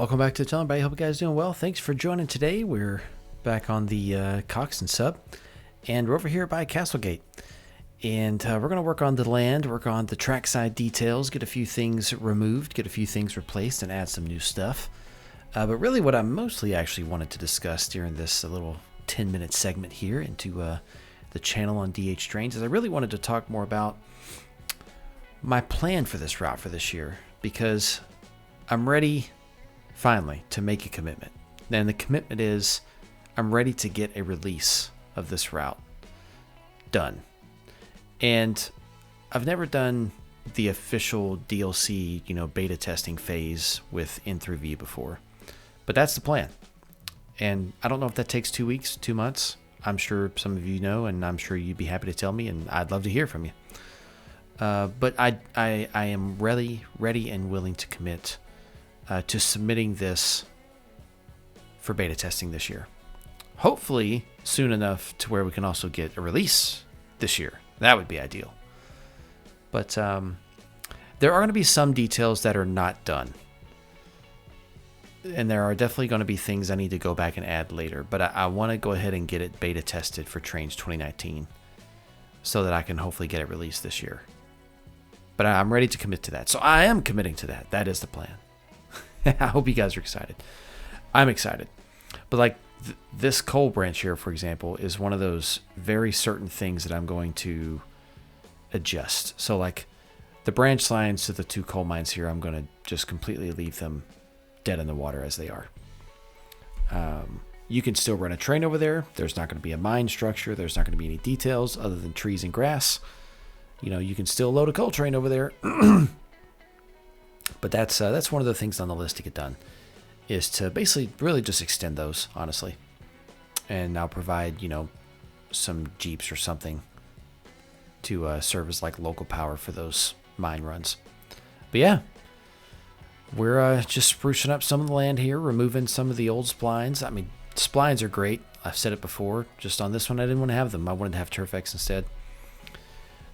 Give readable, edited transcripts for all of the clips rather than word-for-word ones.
Welcome back to the channel, everybody. Hope you guys are doing well. Thanks for joining today. We're back on the Coxton Sub, and we're over here by Castlegate. And we're going to work on the land, work on the trackside details, get a few things removed, get a few things replaced, and add some new stuff. But really what I mostly actually wanted to discuss during this little 10-minute segment here into the channel on DH Trains is I really wanted to talk more about my plan for this route for this year, because I'm ready finally to make a commitment. And the commitment is I'm ready to get a release of this route done. And I've never done the official DLC, beta testing phase with in-through-view before. But that's the plan. And I don't know if that takes 2 weeks, 2 months. I'm sure some of you know, and I'm sure you'd be happy to tell me, and I'd love to hear from you. But I am ready and willing to commit to submitting this for beta testing this year. Hopefully soon enough to where we can also get a release this year. That would be ideal. But there are going to be some details that are not done. And there are definitely going to be things I need to go back and add later. But I want to go ahead and get it beta tested for Trains 2019 so that I can hopefully get it released this year. But I'm ready to commit to that. So I am committing to that. That is the plan. I hope you guys are excited. I'm excited. But like this coal branch here, for example, is one of those very certain things that I'm going to adjust. So like the branch lines to the two coal mines here, I'm going to just completely leave them dead in the water as they are. You can still run a train over there. There's not going to be a mine structure. There's not going to be any details other than trees and grass. You can still load a coal train over there. But that's one of the things on the list to get done, is to basically really just extend those, honestly. And I'll provide, some Jeeps or something to serve as like local power for those mine runs. But yeah, we're just sprucing up some of the land here, removing some of the old splines. I mean, splines are great. I've said it before. Just on this one, I didn't want to have them. I wanted to have Turfex instead.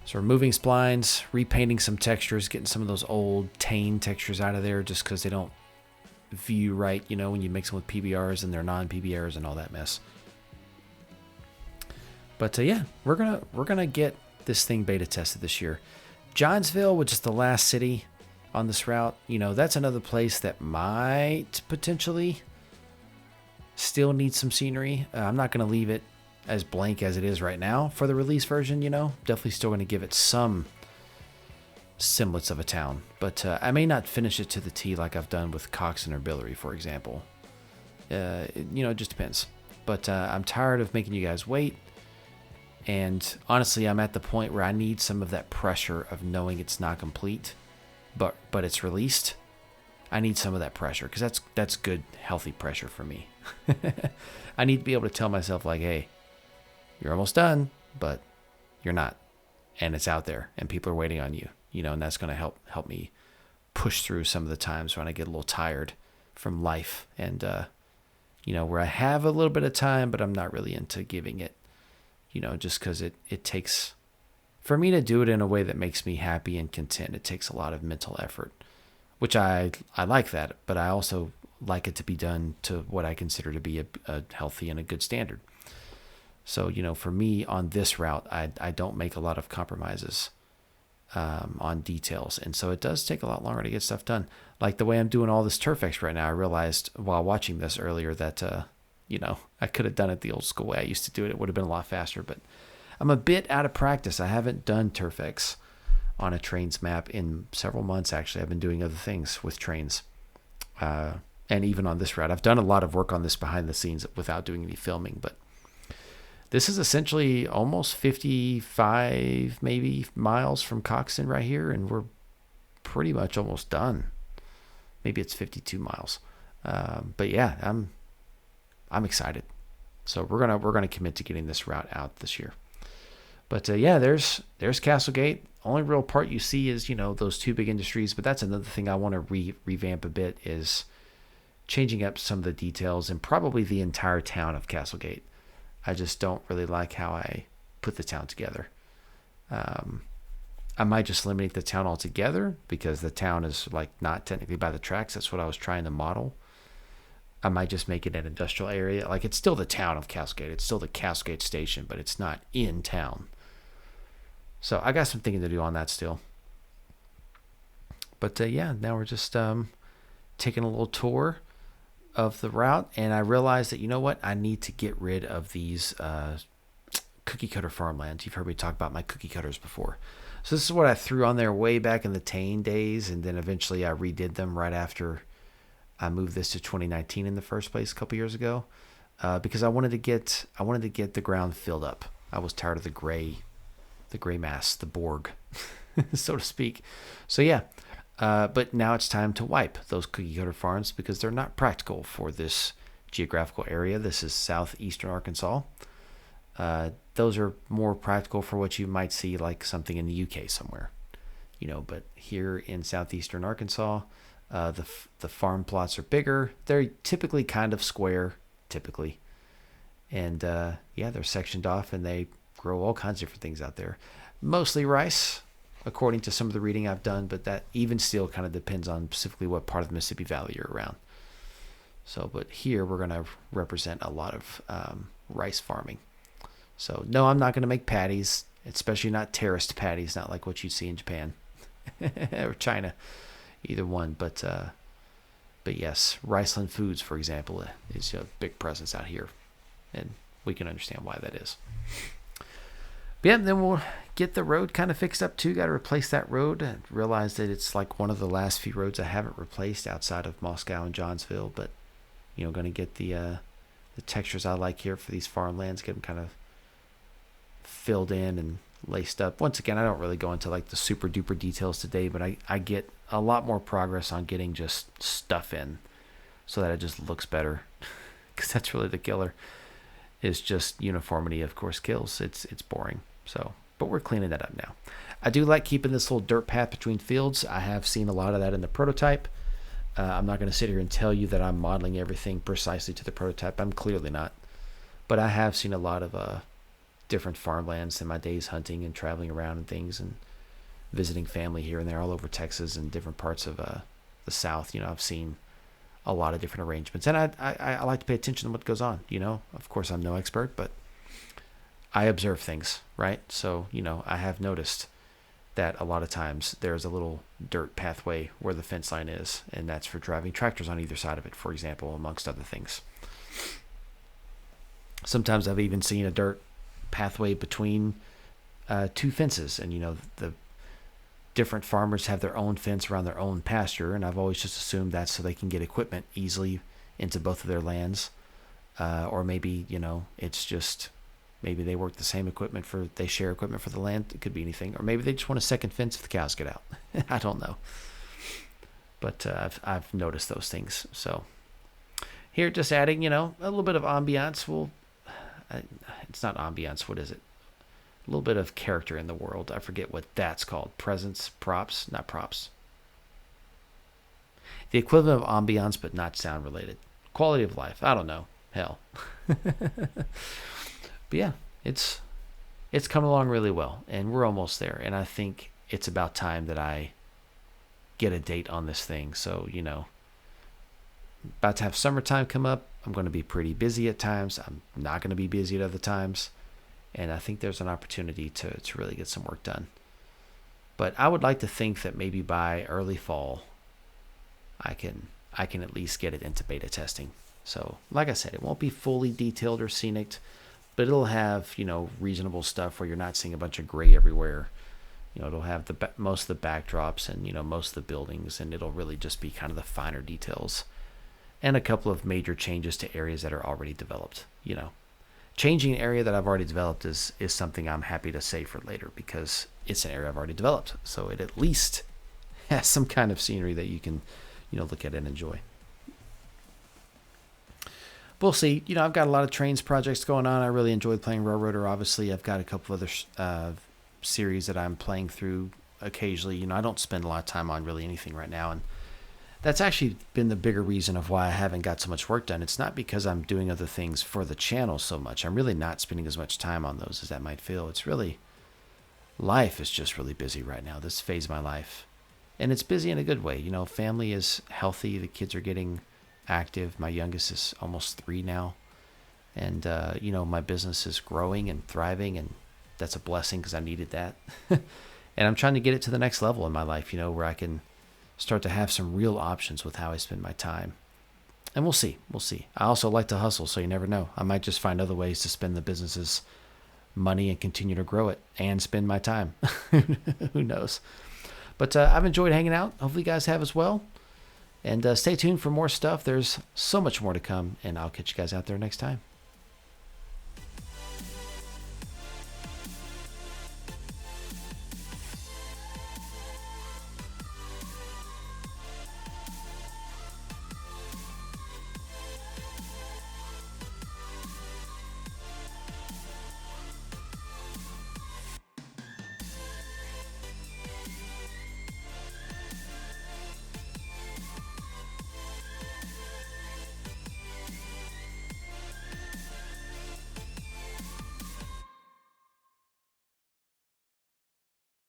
So removing splines, repainting some textures, getting some of those old Tane textures out of there just because they don't view right, when you mix them with PBRs and they're non-PBRs and all that mess. But yeah, we're gonna get this thing beta tested this year. Johnsville, which is the last city on this route, that's another place that might potentially still need some scenery. I'm not gonna leave it as blank as it is right now for the release version, definitely still going to give it some semblance of a town, but I may not finish it to the T like I've done with Coxton or Billary, for example. It just depends, but I'm tired of making you guys wait, and honestly I'm at the point where I need some of that pressure of knowing it's not complete, but it's released. I need some of that pressure, because that's good, healthy pressure for me. I need to be able to tell myself like, hey, you're almost done, but you're not. And it's out there, and people are waiting on you, and that's going to help me push through some of the times when I get a little tired from life and, where I have a little bit of time, but I'm not really into giving it, just because it takes, for me to do it in a way that makes me happy and content, it takes a lot of mental effort, which I like that, but I also like it to be done to what I consider to be a healthy and a good standard. So, for me on this route, I don't make a lot of compromises on details. And so it does take a lot longer to get stuff done. Like the way I'm doing all this Turfex right now, I realized while watching this earlier that, I could have done it the old school way I used to do it. It would have been a lot faster. But I'm a bit out of practice. I haven't done Turfex on a trains map in several months, actually. I've been doing other things with trains. And even on this route, I've done a lot of work on this behind the scenes without doing any filming, but this is essentially almost 55 maybe miles from Coxton right here, and we're pretty much almost done. Maybe it's 52 miles. But yeah, I'm excited. So we're gonna commit to getting this route out this year. But yeah, there's Castlegate. Only real part you see is those two big industries. But that's another thing I want to revamp a bit, is changing up some of the details and probably the entire town of Castlegate. I just don't really like how I put the town together. I might just eliminate the town altogether, because the town is like not technically by the tracks. That's what I was trying to model. I might just make it an industrial area. Like, it's still the town of Cascade. It's still the Cascade station, but it's not in town. So I got some thinking to do on that still. But yeah, now we're just taking a little tour of the route, and I realized that, you know what, I need to get rid of these cookie cutter farmlands. You've heard me talk about my cookie cutters before. So this is what I threw on there way back in the Tane days, and then eventually I redid them right after I moved this to 2019 in the first place a couple years ago, because I wanted to get the ground filled up. I was tired of the gray mass, the Borg, so to speak. So yeah, but now it's time to wipe those cookie cutter farms because they're not practical for this geographical area. This is southeastern Arkansas. Those are more practical for what you might see like something in the UK somewhere, but here in southeastern Arkansas, the farm plots are bigger. They're typically kind of square, and yeah, they're sectioned off and they grow all kinds of different things out there. Mostly rice, according to some of the reading I've done, but that even still kind of depends on specifically what part of the Mississippi Valley you're around. So, but here we're going to represent a lot of rice farming. So, no, I'm not going to make patties, especially not terraced patties, not like what you see in Japan or China, either one. But yes, Riceland Foods, for example, is a big presence out here, and we can understand why that is. But yeah, then we'll get the road kind of fixed up too. Got to replace that road. I realized that it's like one of the last few roads I haven't replaced outside of Moscow and Johnsville. But going to get the textures I like here for these farmlands, get them kind of filled in and laced up. Once again, I don't really go into like the super duper details today, but I get a lot more progress on getting just stuff in so that it just looks better, because that's really the killer. Is just uniformity, of course, kills. It's boring. So, but we're cleaning that up now. I do like keeping this little dirt path between fields. I have seen a lot of that in the prototype. I'm not going to sit here and tell you that I'm modeling everything precisely to the prototype. I'm clearly not. But I have seen a lot of different farmlands in my days hunting and traveling around and things and visiting family here and there all over Texas and different parts of the South. I've seen a lot of different arrangements, and I like to pay attention to what goes on. Of course, I'm no expert, but I observe things, right? So I have noticed that a lot of times there's a little dirt pathway where the fence line is, and that's for driving tractors on either side of it, for example, amongst other things. Sometimes I've even seen a dirt pathway between two fences, and the different farmers have their own fence around their own pasture, and I've always just assumed that's so they can get equipment easily into both of their lands, or maybe it's just maybe they work the same equipment they share equipment for the land. It could be anything, or maybe they just want a second fence if the cows get out. I don't know, but I've noticed those things. So here, just adding a little bit of ambiance. It's not ambiance. What is it? A little bit of character in the world. I forget what that's called. Presence, props, not props. The equivalent of ambiance, but not sound related. Quality of life. I don't know. Hell. But yeah, it's coming along really well, and we're almost there. And I think it's about time that I get a date on this thing. So about to have summertime come up. I'm going to be pretty busy at times. I'm not going to be busy at other times. And I think there's an opportunity to really get some work done. But I would like to think that maybe by early fall, I can at least get it into beta testing. So, like I said, it won't be fully detailed or scenic, but it'll have, reasonable stuff where you're not seeing a bunch of gray everywhere. It'll have most of the backdrops and, most of the buildings, and it'll really just be kind of the finer details and a couple of major changes to areas that are already developed, Changing an area that I've already developed is something I'm happy to save for later because it's an area I've already developed. So it at least has some kind of scenery that you can, look at and enjoy. We'll see. I've got a lot of trains projects going on. I really enjoyed playing Railroader. Obviously, I've got a couple other series that I'm playing through occasionally. I don't spend a lot of time on really anything right now, and that's actually been the bigger reason of why I haven't got so much work done. It's not because I'm doing other things for the channel so much. I'm really not spending as much time on those as that might feel. It's really, life is just really busy right now, this phase of my life. And it's busy in a good way. Family is healthy. The kids are getting active. My youngest is almost 3 now. And, my business is growing and thriving, and that's a blessing because I needed that. And I'm trying to get it to the next level in my life, where I can start to have some real options with how I spend my time. And we'll see. We'll see. I also like to hustle, so you never know. I might just find other ways to spend the business's money and continue to grow it and spend my time. Who knows? But I've enjoyed hanging out. Hopefully you guys have as well. And stay tuned for more stuff. There's so much more to come, and I'll catch you guys out there next time.